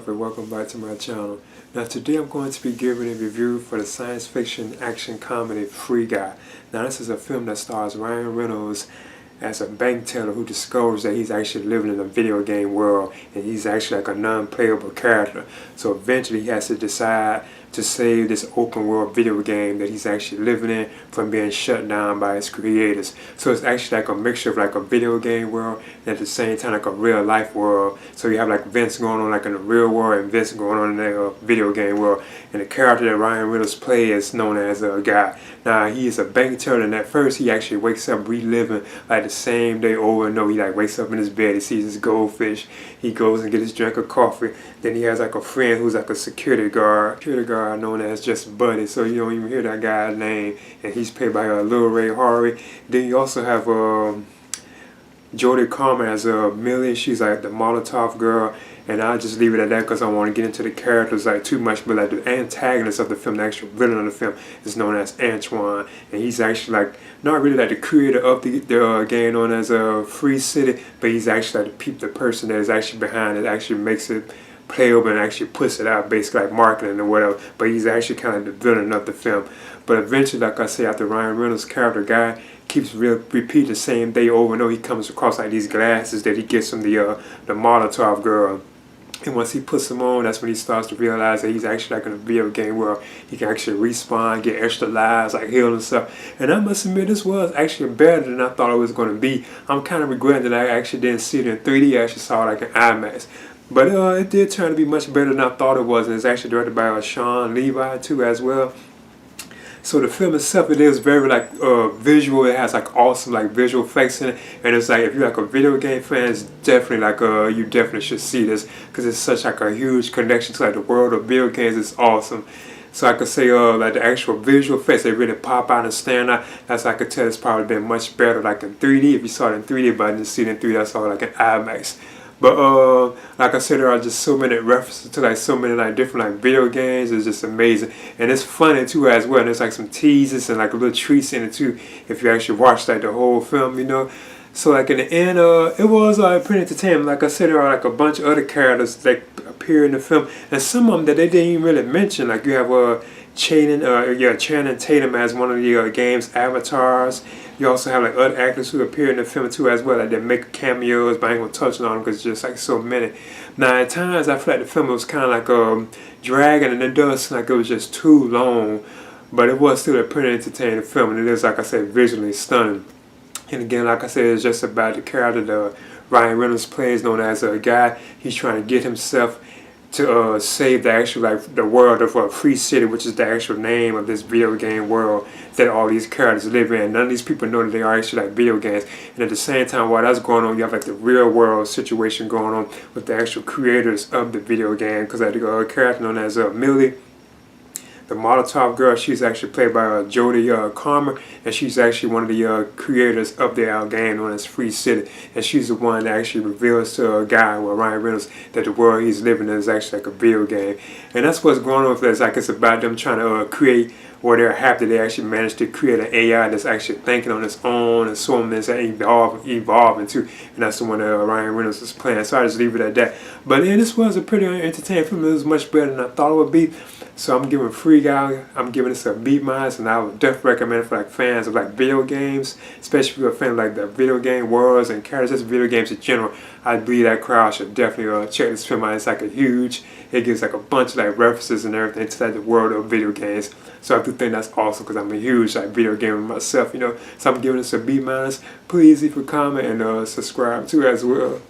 up and welcome back to my channel. Now today I'm going to be giving a review for the science fiction action comedy Free Guy. Now this is a film that stars Ryan Reynolds as a bank teller who discovers that he's actually living in a video game world and he's actually like a non-playable character. So eventually he has to decide to save this open world video game that he's actually living in from being shut down by its creators. So it's actually like a mixture of like a video game world and at the same time like a real life world. So you have like events going on like in the real world and events going on in the video game world. And the character that Ryan Reynolds plays is known as a Guy. Now he is a bank teller, and at first he actually wakes up reliving like the same day over and over. He like wakes up in his bed, he sees his goldfish, he goes and gets his drink of coffee. Then he has like a friend who's like a security guard known as just Buddy, so you don't even hear that guy's name, and he's played by Lil Ray Harvey. Then you also have Jodie Comer as Millie. She's like the Molotov girl, and I'll just leave it at that because I don't want to get into the characters like too much. But like the antagonist of the film, the actual villain of the film, is known as Antoine, and he's actually like not really like the creator of the game known as Free City, but he's actually like the person that is actually behind it, actually makes it playable and actually puts it out, basically like marketing or whatever. But he's actually kind of the villain of the film. But eventually, like I say, after Ryan Reynolds' character Guy keeps repeating the same day over and over, he comes across like these glasses that he gets from the Molotov girl. And once he puts them on, that's when he starts to realize that he's actually like in a video game where he can actually respawn, get extra lives, like heal and stuff. And I must admit, this was actually better than I thought it was going to be. I'm kind of regretting that I actually didn't see it in 3D. I actually saw it like in IMAX. But it did turn to be much better than I thought it was. And it's actually directed by Shawn Levy too as well. So the film itself, it is very like visual. It has like awesome like visual effects in it, and it's like if you're like a video game fan, it's definitely like you definitely should see this because it's such like a huge connection to like the world of video games. It's awesome. So I could say like the actual visual effects, they really pop out and stand out. That's I could tell it's probably been much better like in 3D if you saw it in 3D, but I didn't see it in 3D. I saw it like in IMAX. But like I said, there are just so many references to like so many like different like video games. It's just amazing, and it's funny too as well. And there's like some teases and like little treats in it too if you actually watch like the whole film, you know. So like in the end, it was pretty entertaining. Like I said, there are like a bunch of other characters that appear in the film, and some of them that they didn't even really mention. Like you have Channing Tatum as one of the game's avatars. You also have like other actors who appear in the film too as well. Like they make cameos, but I ain't gonna touch on them because it's just like so many. Now at times I feel like the film was kind of like dragging, and it does seem like it was just too long. But it was still a pretty entertaining film, and it is, like I said, visually stunning. And again, like I said, it's just about the character that Ryan Reynolds plays, known as a Guy. He's trying to get himself to save the actual like the world of Free City, which is the actual name of this video game world that all these characters live in. None of these people know that they are actually like video games. And at the same time, while that's going on, you have like the real world situation going on with the actual creators of the video game. Because like the character known as Millie, the Molotov girl, she's actually played by Jodie Comer, and she's actually one of the creators of the game known as Free City, and she's the one that actually reveals to a Guy, Ryan Reynolds, that the world he's living in is actually like a video game. And that's what's going on with this. Like it's about them trying to create, or they're happy they actually managed to create an AI that's actually thinking on its own and so on, and evolving too. And that's the one that Ryan Reynolds is playing. So I just leave it at that. But yeah, this was a pretty entertaining film. It was much better than I thought it would be. So I'm giving Free Guy, I'm giving this a B-, and I would definitely recommend it for like fans of like video games, especially if you're a fan of like the video game worlds and characters, just video games in general. I believe that crowd should definitely check this film out. It's like it gives like a bunch of like references and everything to like the world of video games. So I do think that's awesome because I'm a huge like video gamer myself, you know. So I'm giving this a B-. Please leave a comment and subscribe too as well.